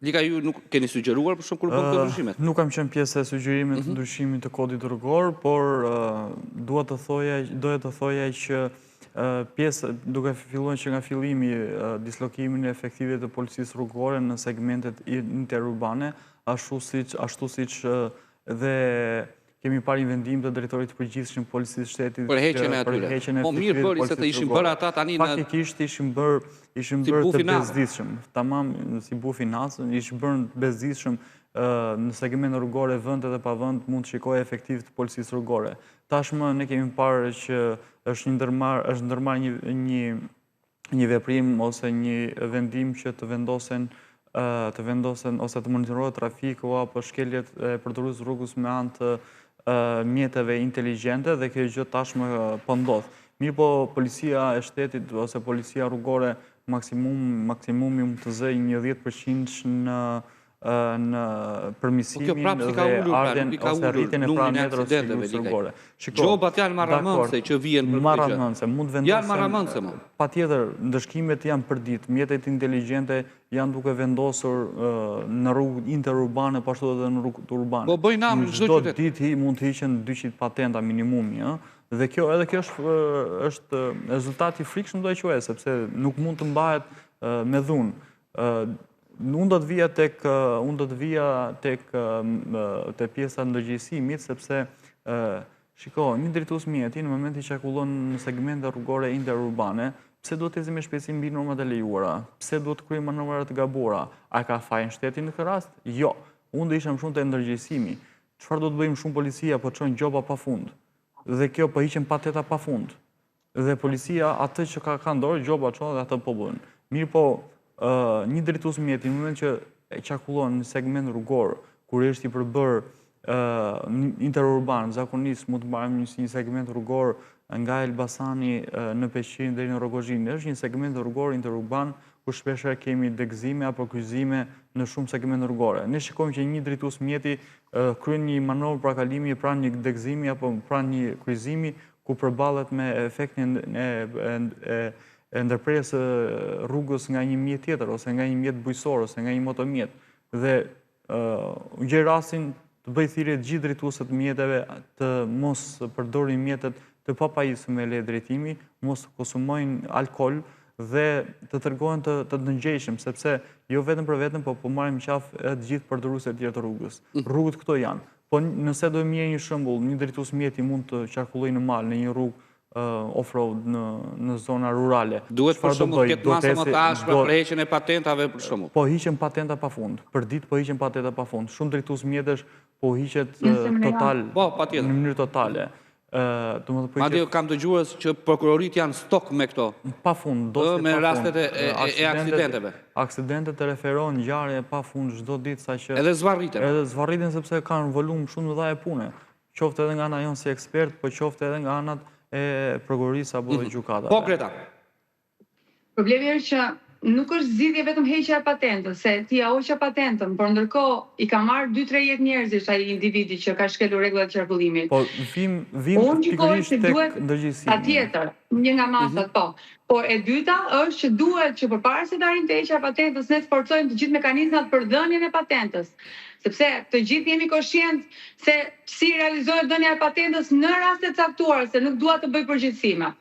Lika ju nuk keni sugjeruar për shumë kur bën këto ndryshimet? Nuk kam qenë pjesë e sugjerimit të ndryshimit të kodit rrugor, por doja të thoja që pjesë duke filluar që nga fillimi dislokimin e efektive të policisë rrugore në segmentet interurbane, ashtu siç dhe kemi parë një vendim të drejtorit të përgjithshëm policisë shtetit për heqjen e atyre. Po mirë bëri se të ishin bërë ata tani në faktikisht ishin bërë të bezdisshëm. Tamam si bufi nacën, ishin bërë të bezdisshëm në segmente rrugore vend edhe pa vend mund të shikojë efektiv të policisë rrugore. Tashmë ne kemi parë që është ndërmarrë një veprim ose një vendim që të vendosen ose të monitorohet trafiku apo shkeljet e përdorues rrugës me anë të mjeteve inteligjente dhe kjo gjë tashmë po ndodh. Mirë po policia e shtetit ose policia rrugore maksimumi mund të zëjë një 10% në përmirësimin dhe ardhen ose rritjen e parametrave të sigurisë rrugore. Gjobat janë marramëndse që vijnë për marramëndse, mund vendosen. Janë marramëndse më. Patjetër, ndëshkimet janë për ditë, mjetet inteligjente janë duke vendosur në rrugë interurbane, po ashtu edhe në rrugët urbane. Po bëjnë nam në çdo qytet. Çdo ditë mund të hiqen 200 patenta minimumi, dhe kjo është rezultati i frikshëm do e quaj, sepse nuk mund të mbahet me dhunë. Unë do të vija tek pjesa ndërgjegjësimit, sepse një drejtues mjeti në momentin që qarkullon në segmente rrugore interurbane, pse duhet të ecë me shpejtësi mbi normat e lejuara? Pse duhet të kryejë manovra të gabuara? A ka fajin shteti në këtë rast? Jo. Unë do isha më shumë te ndërgjegjësimi. Çfarë do të bëjmë shumë policia po çon gjoba pafund? Dhe kjo po hiqen pateta pafund. Dhe policia atë që ka dorë gjoba çon dhe atë po bën. Mirë po, një drejtues mjeti në moment që qarkullon në segment rrugor, kur është i përbër interurban, zakonisht mund të marrim një segment rrugor nga Elbasani në Peqin deri në Rogozhin, është një segment rrugor interurban ku shpeshherë kemi degëzime apo kryqëzime në shumë segmente rrugore. Ne shikojmë që një drejtues mjeti kryen një manovër parakalimi pranë një degëzimi apo pranë një kryqëzimi ku përballet me efektin e ndërprerjes rrugës nga një mjet tjetër, ose nga një mjet bujqësor, ose nga një motomjet. Dhe u gjej rastin të bëj thirrje të gjithë drejtuesët mjeteve të mos përdorin mjetet të papajisur me lejë drejtimi, mos konsumojnë alkool dhe të tregohen të ndëngjeshëm, sepse jo vetëm për veten, po marrim qafë të gjithë përdoruesit e tjerë të rrugës. Rrugët këto janë. Po nëse do të merr një shembull, një drejtues mjeti mund të qarkullojë në mal në një rrugë off-road në zona rurale. Duhet për shembull të ketë masa më të ashpra për heqjen e patentave për shembull. Po hiqen patenta pafund. Për ditë po hiqen patenta pafund. Shumë drejtues mjetësh po hiqet total në mënyrë totale. Madje kam dëgjuar që prokurorit janë stok me këto. Pafund, me rastet e aksidenteve. Aksidentet e referohen ngjarje pafund çdo ditë saqë edhe zvarriten. Edhe zvarriten sepse kanë volum shumë të madh pune. Qoftë edhe nga ana jon si ekspert, po qoftë edhe nga anat e prokurorisë apo dhe gjykatave. Po, Greta. Problemi është që nuk është zgjidhje vetëm heqja e patentës, se ti ja hoqja patentën, por ndërkohë i ka marrë 2-3 jetë njerëzish ai individi që ka shkelur rregullat e qarkullimit. Po vim pikërisht tek ndërgjegjësimi. Patjetër, një nga masat, po. Por e dyta është që duhet që përpara se të arrijmë të heqja patentës, ne të forcojmë të gjithë mekanizmat për dhënien e patentës. Sepse të gjithë jemi koshient se si realizohet dhënia e patentës në raste të caktuara, se nuk dua të bëj përgjithësime.